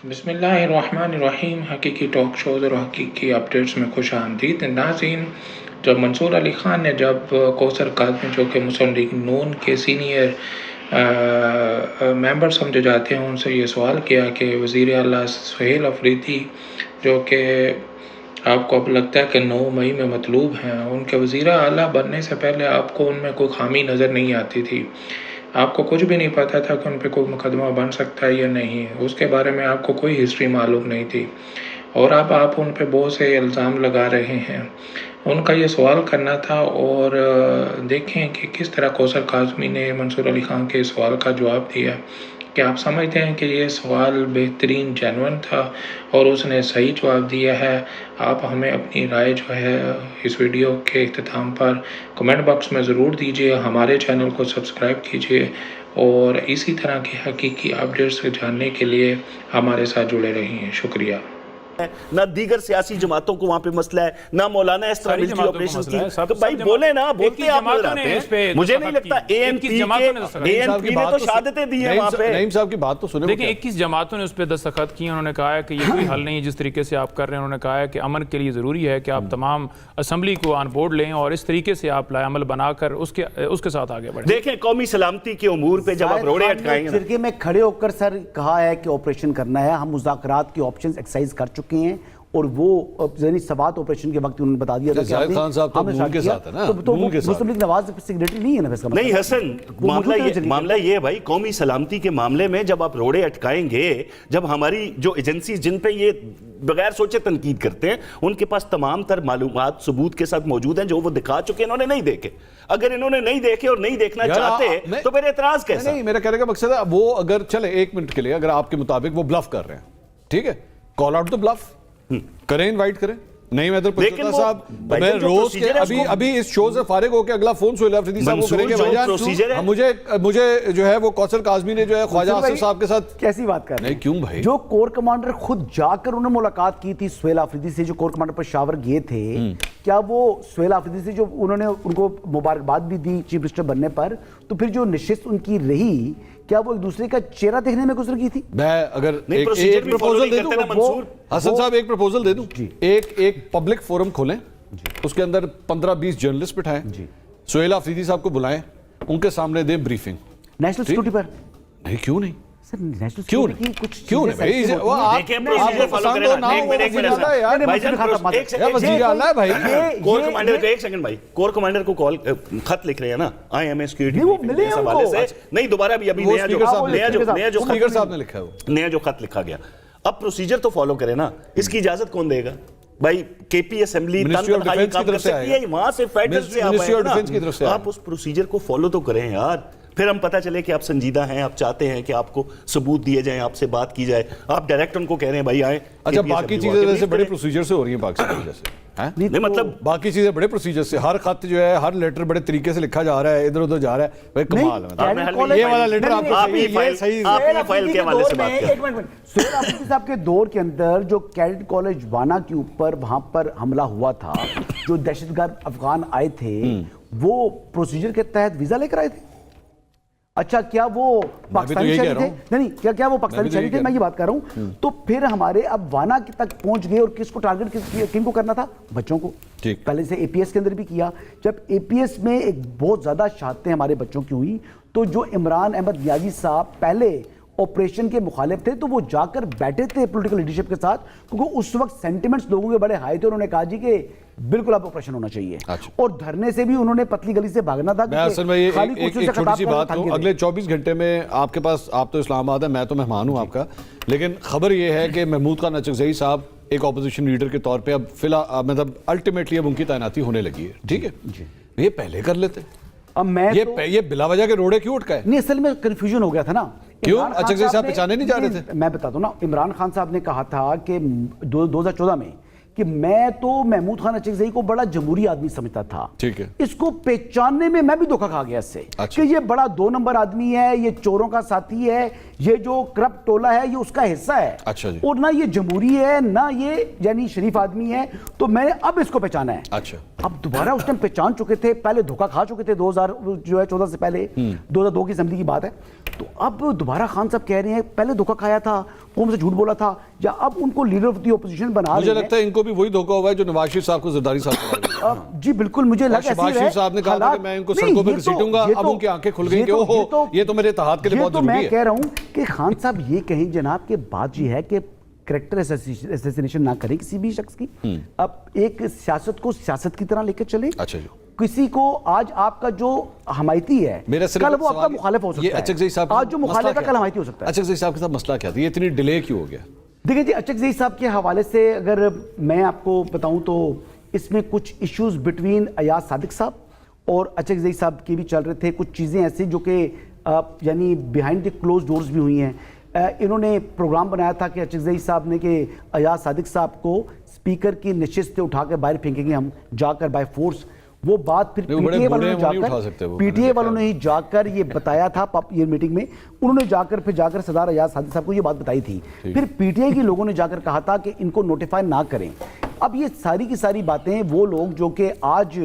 بسم اللہ الرحمن الرحیم۔ حقیقی ٹاک شوز اور حقیقی اپڈیٹس میں خوش آمدید ناظرین۔ جب منصور علی خان نے جب کوثر کاظمی جو کہ مسلم لیگ نون کے سینئر ممبر سمجھے جاتے ہیں ان سے یہ سوال کیا کہ وزیر اعلیٰ سہیل افریدی جو کہ آپ کو اب لگتا ہے کہ 9 مئی میں مطلوب ہیں، ان کے وزیر اعلیٰ بننے سے پہلے آپ کو ان میں کوئی خامی نظر نہیں آتی تھی، آپ کو کچھ بھی نہیں پتا تھا کہ ان پہ کوئی مقدمہ بن سکتا ہے یا نہیں، اس کے بارے میں آپ کو کوئی ہسٹری معلوم نہیں تھی، اور اب آپ ان پہ بہت سے الزام لگا رہے ہیں۔ ان کا یہ سوال کرنا تھا، اور دیکھیں کہ کس طرح کوثر کاظمی نے منصور علی خان کے سوال کا جواب دیا کہ آپ سمجھتے ہیں کہ یہ سوال بہترین جینون تھا اور اس نے صحیح جواب دیا ہے۔ آپ ہمیں اپنی رائے جو ہے اس ویڈیو کے اختتام پر کمنٹ باکس میں ضرور دیجیے، ہمارے چینل کو سبسکرائب کیجیے اور اسی طرح کی حقیقی اپڈیٹس جاننے کے لیے ہمارے ساتھ جڑے رہیے۔ شکریہ۔ نہ دیگر سیاسی جماعتوں کو وہاں پہ مسئلہ ہے، نہ مولانا اس طرح ملٹری آپریشن کی، تو بھائی بولے نا، بولتے آپ نظر آتے ہیں۔ مجھے نہیں لگتا اے این پی نے تو شہادتیں دی ہیں وہاں پہ۔ نعیم صاحب کی بات تو سنیں۔ دیکھیں 21 جماعتوں نے اس پہ دستخط کیے، انہوں نے کہا ہے کہ یہ کوئی حل نہیں ہے جس طریقے سے آپ کر رہے ہیں، انہوں نے کہا ہے کہ امن کے لیے ضروری ہے کہ آپ تمام اسمبلی کو آن بورڈ لیں اور اس طریقے سے آپ لائے عمل بنا کر اس کے ساتھ آگے بڑھیں۔ دیکھیں قومی سلامتی کے امور پہ جب آپ روڑے اٹکائیں گے، فرقے میں کھڑے ہو کر سر کہا ہے کہ آپریشن کرنا ہے، ہم مذاکرات کی آپشنز ایکسرسائز کر چکے ہیں، اور وہ ذہنی سوات آپریشن کے وقت انہوں نے بتا دیا تھا کہ زاہد خان صاحب تو نون کے ساتھ ہے نا، تو مسلم لیگ نواز سیکریٹری نہیں ہے نا، اس کا نہیں حسن، معاملہ یہ ہے بھائی، قومی سلامتی کے معاملے میں جب آپ روڑے اٹکائیں گے، جب ہماری جو ایجنسیز جن پہ یہ بغیر سوچے تنقید کرتے ہیں ان کے پاس تمام تر معلومات ثبوت کے ساتھ موجود ہیں جو وہ دکھا چکے، انہوں نے نہیں دیکھے، اگر انہوں نے نہیں دیکھے اور نہیں دیکھنا چاہتے تو پھر اعتراض کیسا؟ نہیں، میرا کہنے کا مقصد ہے وہ اگر چلے 1 منٹ کے لیے اگر آپ کے مطابق وہ بلف کر رہے ہیں، ٹھیک ہے، کال آؤٹ تو بلف کریں، انوائٹ کریں۔ نہیں میں پتہ صاحب، میں روز کے ابھی اس شو سے فارغ ہو کے اگلا فون سہیل افریدی صاحب کو کریں گے بھائی جان، مجھے جو ہے وہ کوثر کاظمی نے جو ہے خواجہ آصف صاحب کے ساتھ کیسی بات کر رہے ہیں؟ نہیں کیوں بھائی، جو کور کمانڈر خود جا کر انہوں نے ملاقات کی تھی سہیل افریدی سے، جو کور کمانڈر پر شاور گئے تھے، کیا وہ سہیل افریدی سے جو انہوں نے ان کو مبارکباد بھی دی چیف منسٹر بننے پر، تو پھر جو نشست ان کی رہی کیا وہ ایک دوسرے کا چہرہ دیکھنے میں گزر کی تھی؟ میں اگر ایک پروپوزل دے دوں حسن صاحب، ایک پروپوزل دے دوں، ایک پبلک فورم کھولیں، اس کے اندر 15-20 جرنلسٹ بٹھائیں، سہیل افریدی صاحب کو بلائیں، ان کے سامنے دیں بریفنگ نیشنل سیکورٹی پر۔ نہیں کیوں نہیں، سر نیشنل کیوں سیکورٹی کی کچھ کیوں نہیں بھائی، وہ آپ کو پسند ہو نہ ہو، وزیر اعلیٰ ہے یار، وزیر اعلیٰ ہے بھائی۔ کور کمانڈر کو ایک سیکنڈ بھائی، کور کمانڈر کو کال خط لکھ رہے ہیں نا آئی ایم اے سیکورٹی کے حوالے سے، نہیں دوبارہ بھی ابھی نیا جو خط لکھا گیا، اب پروسیجر تو فالو کرے نا، اس کی اجازت کون دے گا بھائی؟ کے پی اسمبلی تنخواہی کام کر سکتی ہے، وہاں سے فیڈرل سے آپ اس پروسیجر کو فالو تو کریں یار، پھر ہم پتہ چلے کہ آپ سنجیدہ ہیں، آپ چاہتے ہیں کہ آپ کو ثبوت دیے جائیں، آپ سے بات کی جائے، آپ ڈائریکٹ ان کو کہہ رہے ہیں بھائی آئیں۔ اچھا باقی چیزیں ویسے بڑے پروسیجر سے ہو رہی ہیں پاکستان کی وجہ سے، نہیں مطلب باقی چیزیں بڑے پروسیجر سے، ہر خط جو ہے ہر لیٹر بڑے طریقے سے لکھا جا رہا ہے، ادھر ادھر جا رہا ہے، بھائی کمال ہے۔ یہ والا لیٹر آپ ہی فائل کے حوالے سے بات کریں۔ سہیل افریدی صاحب کے دور کے اندر جو کیڈٹ کالج وانا کے اوپر وہاں پر حملہ ہوا تھا، جو دہشت گرد افغان آئے تھے، وہ پروسیجر کے تحت ویزا لے کر آئے تھے؟ اچھا کیا وہ پاکستانی شہری تھے؟ نہیں کیا وہ پاکستانی شہری تھے؟ میں یہ بات کر رہا ہوں۔ تو پھر ہمارے اب وانا تک پہنچ گئے اور کس کو ٹارگٹ کن کو کرنا تھا؟ بچوں کو۔ پہلے سے اے پی ایس کے اندر بھی کیا، جب اے پی ایس میں ایک بہت زیادہ شہادتیں ہمارے بچوں کی ہوئی تو جو عمران احمد نیازی صاحب پہلے آپریشن کے مخالف تھے تو وہ جا کر بیٹھے تھے پولیٹیکل لیڈرشپ کے ساتھ، کیونکہ اس وقت سینٹیمنٹس لوگوں کے بڑے ہائی تھے، انہوں نے کہا جی کہ بالکل اب آپریشن ہونا چاہیے، اور دھرنے سے بھی انہوں نے پتلی گلی سے بھاگنا تھا۔ میں اصل میں ایک چھوٹی سی بات ہوں، اگلے 24 گھنٹے میں آپ کے پاس، آپ تو اسلام آباد ہے، میں تو مہمان ہوں آپ کا، لیکن خبر یہ ہے کہ محمود خان اچکزئی صاحب ایک اپوزیشن لیڈر کے طور پہ اب فی الحال مطلب الٹیمیٹلی اب ان کی تعیناتی ہونے لگی ہے، ٹھیک ہے، یہ پہلے کر لیتے، یہ بلا وجہ کے روڑے کیوں اٹکائے؟ نہیں اصل میں کنفیوژن ہو گیا تھا نا، کیوں اچکزئی صاحب پہچانے نہیں جا رہے تھے؟ میں بتا دوں نا، عمران خان صاحب نے کہا تھا کہ 2014 میں کہ میں تو محمود خان اچکزئی کو بڑا جمہوری آدمی سمجھتا تھا، ٹھیک ہے، اس کو پہچاننے میں بھی دھوکہ کھا گیا اس سے کہ یہ بڑا 2 نمبر آدمی ہے، یہ چوروں کا ساتھی ہے، یہ جو کرپٹ ٹولہ ہے یہ اس کا حصہ ہے، اور نہ یہ جمہوری ہے نہ یہ یعنی شریف آدمی ہے، تو میں نے اب اس کو پہچانا ہے۔ اب دوبارہ اس ٹائم پہچان چکے تھے، پہلے دھوکہ کھا چکے تھے 2014 سے پہلے، 2002 کی اسمبلی کی بات ہے، تو اب دوبارہ خان صاحب کہہ رہے ہیں پہلے دھوکہ کھایا تھا وہ ہم سے جھوٹ بولا تھا, یا اب ان کو لیڈر آف دی اپوزیشن بنا رہے ہیں. مجھے لگتا ہے ان کو بھی وہی دھوکہ ہوا ہے جو نواز شریف صاحب کو زرداری صاحب جی بالکل مجھے لگا شہباز شریف صاحب نے کہا تھا کہ میں ان کو سڑکوں پہ گھسیٹوں گا, اب ان کی آنکھیں کھل گئی کہ اوہو یہ تو میرے اتحاد کے لیے بہت ضروری ہے. میں کہہ رہا ہوں کہ خان صاحب یہ کہیں جناب کہ بات یہ ہے کہ کریکٹر اسیسینیشن نہ کریں کسی بھی شخص کی, اب ایک سیاست کو سیاست کی طرح لے کے چلیں. اچھا جی, کسی کو آج آپ کا جو حمایتی ہے کل وہ آپ کا مخالف ہو سکتا ہے, آج جو مخالف ہے کل حمایتی ہو سکتا ہے. اچک زئی صاحب کے ساتھ مسئلہ کیا تھا, یہ اتنی ڈیلے کیوں ہو گیا؟ دیکھیں جی, اچک زئی صاحب کے حوالے سے اگر میں آپ کو بتاؤں تو اس میں کچھ ایشوز بٹوین ایاز صادق صاحب اور اچک زئی صاحب کے بھی چل رہے تھے, کچھ چیزیں ایسی جو کہ یعنی بیہائنڈ دی کلوز ڈورز بھی ہوئی ہیں. انہوں نے پروگرام بنایا تھا کہ اچک زئی صاحب نے کہ ایاز صادق صاحب کو اسپیکر کی نشست سے اٹھا کے باہر پھینکیں گے ہم جا کر بائی فورس. وہ بات پھر پی ٹی اے والوں نے ہی جا کر یہ بتایا تھا یہ میٹنگ میں, انہوں نے جا کر صدر ایاز صادق صاحب کو یہ بات بتائی تھی. پھر پی ٹی اے کے لوگوں نے جا کر کہا تھا کہ ان کو نوٹیفائی نہ کریں. اب یہ ساری کی ساری باتیں وہ لوگ جو کہ آج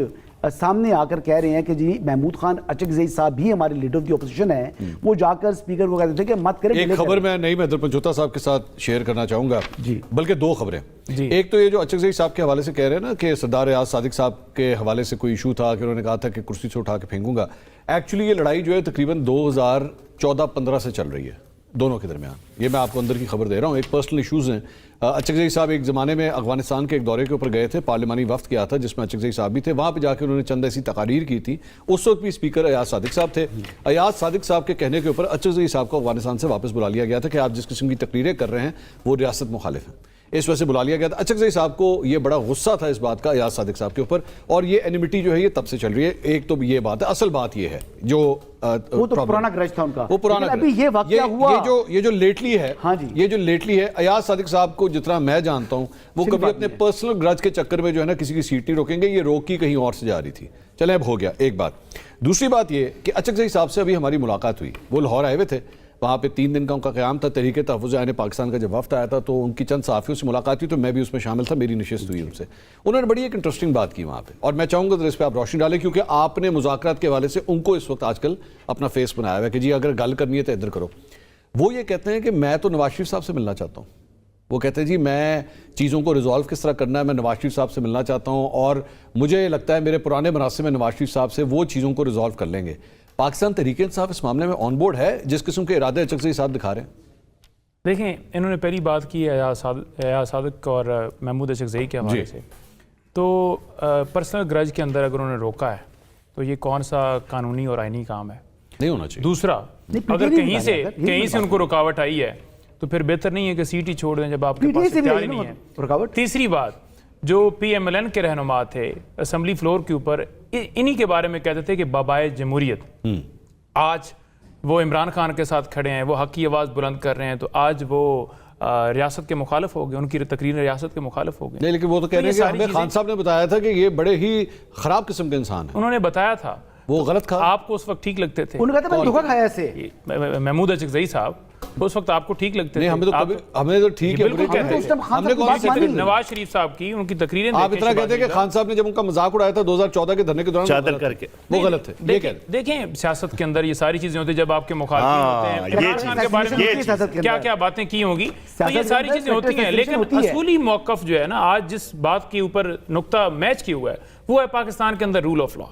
سامنے آ کر کہہ رہے ہیں کہ جی محمود خان اچک زئی صاحب بھی ہمارے لیڈر آف دی اپوزیشن ہیں, وہ جا کر اسپیکر کو کہتے تھے کہ مت کریں. ایک خبر میں نعیم حیدر پنجوتا صاحب کے ساتھ شیئر کرنا چاہوں گا جی, بلکہ دو خبریں. ایک تو یہ جو اچک زئی صاحب کے حوالے سے کہہ رہے ہیں نا کہ سردار ایاز صادق صاحب کے حوالے سے کوئی ایشو تھا کہ انہوں نے کہا تھا کہ کرسی سے اٹھا کے پھینکوں گا. ایکچولی یہ لڑائی جو ہے تقریباً 2014-15 سے چل رہی ہے دونوں کے درمیان. یہ میں آپ کو اندر کی خبر دے رہا ہوں, ایک پرسنل ایشوز ہیں. اچک زئی صاحب ایک زمانے میں افغانستان کے ایک دورے کے اوپر گئے تھے, پارلیمانی وفد کیا تھا جس میں اچک زئی صاحب بھی تھے. وہاں پہ جا کے انہوں نے چند ایسی تقاریر کی تھی, اس وقت بھی اسپیکر ایاز صادق صاحب تھے. ایاز صادق صاحب کے کہنے کے اوپر اچک زئی صاحب کو افغانستان سے واپس بلا لیا گیا تھا کہ آپ جس قسم کی تقریریں کر رہے ہیں وہ ریاست مخالف ہیں, اس وجہ سے بلا لیا گیا تھا. اچک زئی صاحب کو یہ بڑا غصہ تھا اس بات کا ایاز صادق صاحب کے اوپر, اور یہ اینیمیٹی جو ہے یہ تب سے چل رہی ہے. ایک تو یہ بات ہے, اصل بات یہ ہے جو وہ تو پرانا گرج تھا ان کا, وہ پرانا ابھی یہ واقعہ ہوا یہ جو لیٹلی ہے, یہ جو لیٹلی ہے ایاز صادق صاحب کو جتنا میں جانتا ہوں وہ کبھی اپنے پرسنل گرج کے چکر میں جو ہے نا کسی کی سیٹ نہیں روکیں گے. یہ روکی کہیں اور سے جا رہی تھی. چلیں اب ہو گیا ایک بات. دوسری بات یہ کہ اچک زئی صاحب سے ابھی ہماری ملاقات ہوئی, وہ لاہور آئے ہوئے تھے, وہاں پہ 3 دن کا ان کا قیام تھا. تحریک تحفظ عین پاکستان کا جب وفد آیا تھا تو ان کی چند صحافیوں سے ملاقات ہوئی, تو میں بھی اس میں شامل تھا, میری نشست ہوئی ان سے. انہوں نے بڑی ایک انٹرسٹنگ بات کی وہاں پہ, اور میں چاہوں گا اس پہ آپ روشنی ڈالیں کیونکہ آپ نے مذاکرات کے حوالے سے ان کو اس وقت آج کل اپنا فیس بنایا ہوا ہے کہ جی اگر گل کرنی ہے تو ادھر کرو. وہ یہ کہتے ہیں کہ میں تو نواز شریف صاحب سے ملنا چاہتا ہوں. وہ کہتے ہیں جی میں چیزوں کو ریزالو کس طرح کرنا ہے, میں نواز شریف صاحب سے ملنا چاہتا ہوں, اور مجھے لگتا ہے میرے پرانے مناسب میں نواز شریف صاحب سے وہ چیزوں کو ریزالو کر لیں گے. پاکستان تحریک انصاف اس معاملے میں آن بورڈ ہے جس قسم کے ارادے اچک زئی صاحب دکھا رہے ہیں؟ دیکھیں انہوں نے پہلی بات کی ایاز صادق اور محمود اچک زئی کے حوالے سے, تو پرسنل گرج کے اندر اگر انہوں نے روکا ہے تو یہ کون سا قانونی اور آئینی کام ہے؟ نہیں ہونا چاہیے. دوسرا, اگر کہیں سے ان کو رکاوٹ آئی ہے تو پھر بہتر نہیں ہے کہ سیٹ ہی چھوڑ دیں جب آپ کے پاس اختیار ہی نہیں ہے. تیسری بات, جو پی ایم ایل این کے رہنما تھے اسمبلی فلور کے اوپر انہی کے بارے میں کہتے تھے کہ بابائے جمہوریت, آج وہ عمران خان کے ساتھ کھڑے ہیں, وہ حق کی آواز بلند کر رہے ہیں, تو آج وہ ریاست کے مخالف ہو گئے, ان کی تقریر ریاست کے مخالف ہو گئے. نہیں لیکن وہ تو کہہ رہے ہیں کہ ہمیں خان صاحب نے بتایا تھا کہ یہ بڑے ہی خراب قسم کے انسان ہیں. انہوں نے بتایا تھا, وہ غلط کھا, آپ کو اس وقت ٹھیک لگتے تھے. انہوں نے کہا تھا میں دھوکہ کھایا ایسے. محمود اچک زئی صاحب اس وقت آپ کو ٹھیک لگتے تھے. ہمیں تو ٹھیک ہے. نواز شریف صاحب کی ان کی تقریریں آپ اتنا کہتے ہیں کہ خان صاحب نے جب ان کا مذاق اڑایا تھا 2014 کے دھرنے کے دوران چادر کر کے, وہ غلط ہے. دیکھیں سیاست کے اندر یہ ساری چیزیں ہوتی ہیں جب آپ کے مخالفین ہوتے ہیں, عمران خان کے بارے میں کیا کیا باتیں کی ہوں گی, تو یہ ساری چیزیں ہوتی ہیں. لیکن اصولی موقف جو ہے نا آج جس بات کے اوپر نقطہ میچ کیا ہوا ہے وہ ہے پاکستان کے اندر رول آف لا.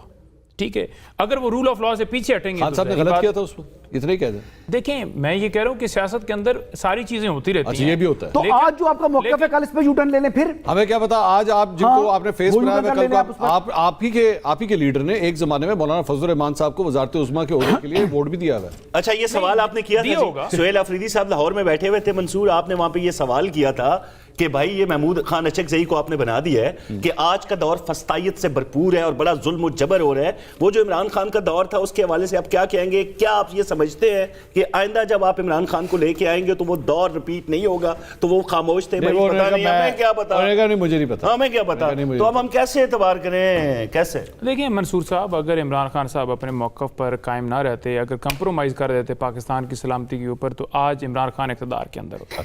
ٹھیک ہے, اگر وہ رول آف لا سے پیچھے ہٹیں گے, خان صاحب نے غلط کیا تھا اس وقت, اتنا ہی کہہ دیں. دیکھیں میں یہ کہہ رہا ہوں کہ سیاست کے اندر ساری چیزیں ہوتی رہتی ہیں. یہ بھی ہوتا ہے. تو آج جو آپ کا موقف ہے کل اس پہ یو ٹرن لے لیں. پھر ہمیں کیا پتا, آج آپ جن کو آپ نے فیس بنایا ہے, آپ ہی کے لیڈر نے ایک زمانے میں مولانا فضل الرحمان صاحب کو وزارت عظمیٰ کے عہدے کے لیے ووٹ بھی دیا ہوا ہے. اچھا یہ سوال آپ نے کیا تھا, سہیل آفریدی صاحب لاہور میں بیٹھے ہوئے تھے, منصور آپ نے وہاں پہ یہ سوال کیا تھا کہ بھائی یہ محمود خان اچک زئی کو آپ نے بنا دیا ہے کہ آج کا دور فسطائیت سے بھرپور ہے اور بڑا ظلم و جبر ہو رہا ہے. وہ جو عمران خان کا دور تھا اس کے حوالے سے آپ کیا کہیں گے؟ کیا آپ یہ سمجھتے ہیں کہ آئندہ جب آپ عمران خان کو لے کے آئیں گے تو وہ دور ریپیٹ نہیں ہوگا؟ تو وہ خاموش تھے, بھائی پتہ نہیں, ہمیں کیا پتا, مجھے نہیں پتا, ہمیں کیا پتا, تو اب ہم کیسے اعتبار کریں, کیسے؟ دیکھیں منصور صاحب, اگر عمران خان صاحب اپنے موقف پر قائم نہ رہتے, اگر کمپرومائز کر دیتے پاکستان کی سلامتی کے اوپر, تو آج عمران خان اقتدار کے اندر ہوتا.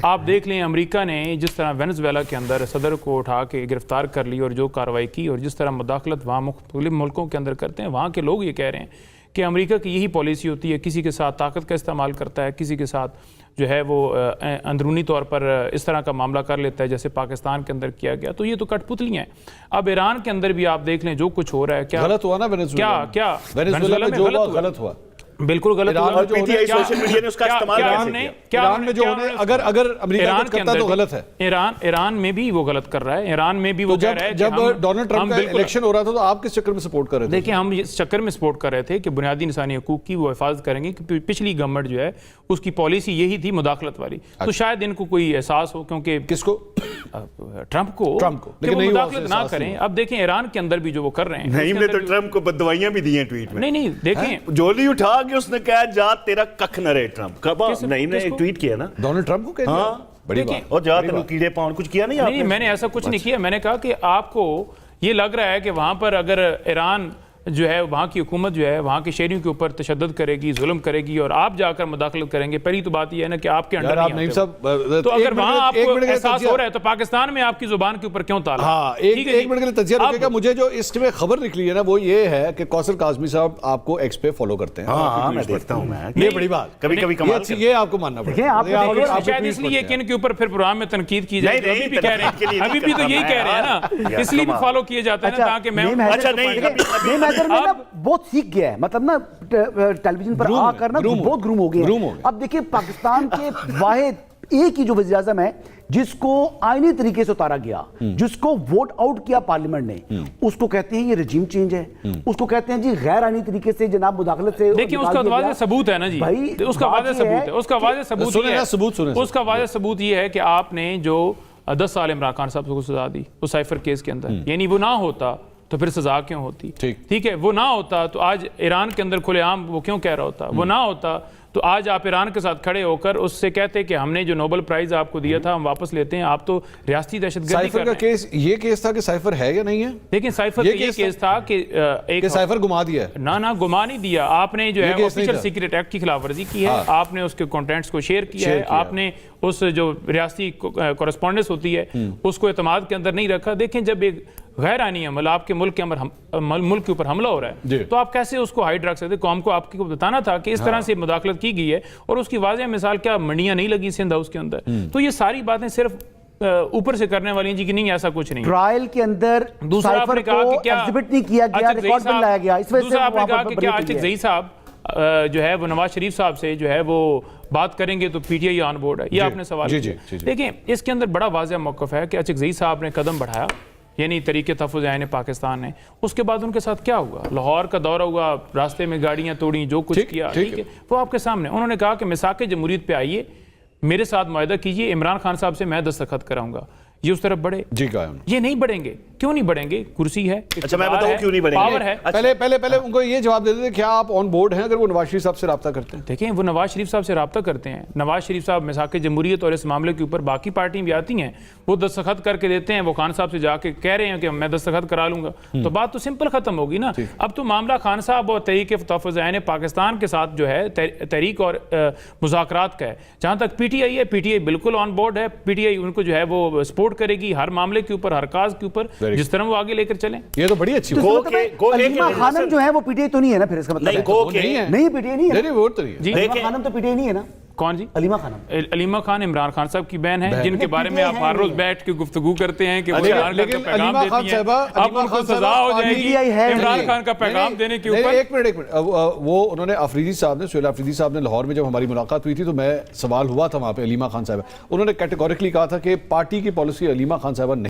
آپ دیکھ لیں امریکہ نے جس طرح وینزویلا کے اندر صدر کو اٹھا کے گرفتار کر لی اور جو کارروائی کی, اور جس طرح مداخلت وہاں مختلف ملکوں کے اندر کرتے ہیں, وہاں کے لوگ یہ کہہ رہے ہیں کہ امریکہ کی یہی پالیسی ہوتی ہے، کسی کے ساتھ طاقت کا استعمال کرتا ہے، کسی کے ساتھ جو ہے وہ اندرونی طور پر اس طرح کا معاملہ کر لیتا ہے جیسے پاکستان کے اندر کیا گیا. تو یہ تو کٹ پتلیاں ہیں. اب ایران کے اندر بھی آپ دیکھ لیں جو کچھ ہو رہا ہے، کیا غلط ہوا نا وینزویلا میں جو غلط ہوا، بالکل غلط ہوا. سوشل میڈیا نے اس کا استعمال ایران میں جو اگر امریکہ کرتا تو غلط ہے. ایران میں بھی وہ غلط کر رہا ہے. ایران میں بھی وہ کہہ رہا ہے جب ڈونلڈ ٹرمپ کا الیکشن ہو رہا تھا تو آپ کس چکر میں سپورٹ کر رہے تھے؟ دیکھیں ہم اس چکر میں سپورٹ کر رہے تھے کہ بنیادی انسانی حقوق کی وہ حفاظت کریں گے کہ پچھلی گورنمنٹ جو ہے اس کی پالیسی یہی تھی مداخلت والی. تو شاید ان کو کوئی احساس ہو، کیونکہ کس کو؟ ٹرمپ کو کہ وہ مداخلت نہ کریں. اب دیکھیں ایران کے اندر بھی جو وہ کر رہے ہیں، نہیں میں تو ٹرمپ کو بددعائیاں بھی دی ہیں ٹویٹ میں. نہیں دیکھیں جولی اٹھا کے اس نے کہا جا تیرا ککھ نہ رہے ٹرمپ. نہیں ٹویٹ کیا نا ڈونلڈ ٹرمپ کو. ہاں بڑی بات. اور جا تیرا کیڑے پاؤں کچھ کیا نہیں. میں نے ایسا کچھ نہیں کیا. میں نے کہا کہ آپ کو یہ لگ رہا ہے کہ وہاں پر اگر ایران جو ہے وہاں کی حکومت جو ہے وہاں کے شہریوں کے اوپر تشدد کرے گی، ظلم کرے گی، اور آپ جا کر مداخلت کریں گے، پہلی تو بات یہ ہے نا کہ آپ کے انڈر نہیں آتے. تو اگر وہاں آپ کو احساس ہو رہا ہے تو پاکستان میں آپ کی زبان کے اوپر کیوں تالا؟ ہاں ایک منٹ کے لیے تجزیہ رکھے گا. مجھے جو اس میں خبر نکلی ہے نا وہ یہ ہے کہ کوثر کاظمی صاحب آپ کو ایکس پہ فالو کرتے ہیں. ہاں میں دیکھتا ہوں. یہ بڑی بات کبھی کبھی کمال یہ آپ کو ماننا پڑے گا. شاید اس لیے کہ ان کے اوپر پھر پروگرام میں تنقید کی جائے. ابھی بھی کہہ رہے ہیں، ابھی بھی تو یہی کہہ رہے ہیں نا، اس لیے بھی فالو کیے جاتے ہیں تاکہ میں بہت سیکھ گیا ہے. مطلب نا ٹیلی ویژن پر آ کر نا بہت گروم ہو گیا. اب دیکھیں پاکستان کے واحد ایک ہی جو وزیر اعظم ہے جس کو آئینی طریقے سے اتارا گیا، جس کو ووٹ آؤٹ کیا پارلیمنٹ نے، اس کو کہتے ہیں یہ رجیم چینج ہے. اس کو کہتے ہیں جی غیر آئینی طریقے سے جناب مداخلت سے. دیکھیں اس کا واضح ثبوت ہے نا جی، اس کا واضح ثبوت ہے. اس کا واضح ثبوت یہ ہے کہ آپ نے جو 10 سال عمران خان صاحب کو سزا دی اس سائفر کیس کے اندر، یعنی وہ نہ ہوتا تو پھر سزا کیوں ہوتی؟ ٹھیک ہے، وہ نہ ہوتا تو آج ایران کے اندر کھلے عام وہ کیوں کہہ رہا ہوتا؟ وہ نہ ہوتا تو آج آپ ایران کے ساتھ کھڑے ہو کر اس سے کہتے کہ ہم نے جو نوبل پرائز آپ کو دیا تھا ہم واپس لیتے ہیں. آپ تو ریاستی دہشت گردی سائفر کا کیس یہ کیس تھا کہ سائفر ہے یا نہیں ہے؟ لیکن سائفر کا یہ کیس تھا کہ سائفر گما دیا ہے. نہ گما نہیں دیا. آپ نے جو ہے آفیشل سیکریٹ ایکٹ کی خلاف ورزی کی ہے، آپ نے اس کے کنٹینٹس کو شیئر کیا ہے، آپ نے اس جو ریاستی کورسپونڈنس ہوتی ہے اس کو اعتماد کے اندر نہیں رکھا. دیکھیں جب ایک غیر آئینی عمل آپ کے ملک کے اوپر حملہ ہو رہا ہے تو آپ کیسے اس کو ہائیڈ رکھ سکتے؟ قوم کو آپ کو بتانا تھا کہ اس طرح سے مداخلت کی گئی ہے. اور اس کی واضح مثال کیا منڈیاں نہیں لگی سندھ ہاؤس کے اندر. تو یہ ساری باتیں صرف اوپر سے کرنے والی جی کہ نہیں ایسا کچھ نہیں. ٹرائل کے اندر دوسرا آپ نے کہا کہ کیا ایگزیبٹ نہیں کیا گیا، ریکارڈ میں لایا گیا. اس وجہ سے دوسرا آپ نے کہا کہ کیا عاشق زئی صاحب جو ہے وہ نواز شریف صاحب سے جو ہے وہ بات کریں گے تو P T I on board ہے. یہ آپ نے سوال کیا. دیکھیں اس کے اندر بڑا واضح موقف ہے کہ عاشق زئی صاحب نے قدم بڑھایا، یعنی طریقے تحفظ عین پاکستان نے. اس کے بعد ان کے ساتھ کیا ہوا؟ لاہور کا دورہ ہوا، راستے میں گاڑیاں توڑیں، جو کچھ کیا ٹھیک ہے وہ آپ کے سامنے. انہوں نے کہا کہ میثاق جمہوریت پہ آئیے، میرے ساتھ معاہدہ کیجئے، عمران خان صاحب سے میں دستخط کراؤں گا. یہ اس طرف بڑھے؟ یہ نہیں بڑھیں گے. کیوں نہیں بڑھیں گے؟ کرسی ہے، اچھا میں بتاؤں کیوں نہیں بڑھیں گے. پاور ہے. پہلے ان کو یہ جواب دے دیتے کیا آپ آن بورڈ ہیں اگر وہ نواز شریف صاحب سے رابطہ کرتے ہیں؟ دیکھیں وہ نواز شریف صاحب سے رابطہ کرتے ہیں. نواز شریف صاحب میثاق جمہوریت اور اس معاملے کے اوپر باقی پارٹیاں بھی آتی ہیں، وہ دستخط کر کے دیتے ہیں. وہ خان صاحب سے جا کے کہہ رہے ہیں کہ میں دستخط کرا لوں گا، تو بات تو سمپل ختم ہوگی نا. اب تو معاملہ خان صاحب اور تحریک تحفظ عین پاکستان کے ساتھ جو ہے تحریک اور مذاکرات کا ہے. جہاں تک پی ٹی آئی ہے، پی ٹی آئی بالکل آن بورڈ ہے. پی ٹی آئی ان کو جو ہے وہ سپورٹ کرے گی ہر معاملے کے اوپر، ہر کاز کے اوپر، جس طرح وہ آگے لے کر چلیں. یہ تو بڑی اچھی علیمہ خانم جو ہے وہ پی ٹی آئی تو نہیں ہے نا؟ پھر اس کا مطلب نہیں پی ٹی آئی نہیں ہے. علیمہ خانم تو پی ٹی آئی نہیں ہے نا. کون جی؟ علیمہ خانم. علیمہ خان عمران خان صاحب کی بہن ہے، جن کے بارے میں آپ ہر روز بیٹھ کے گفتگو کرتے ہیں کہ وہ عمران خان کا پیغام دیتی ہیں. اب ان کو سزا ہو جائے گی عمران خان کا پیغام دینے کے اوپر. ایک منٹ وہ انہوں نے آفریدی صاحب نے سہیل آفریدی صاحب نے لاہور میں جب ہماری ملاقات ہوئی تھی تو میں سوال ہوا تھا وہاں پہ علیمہ خان صاحبہ، انہوں نے کیٹیگوریکلی کہا تھا کہ پارٹی کی پالیسی علیمہ خان صاحبہ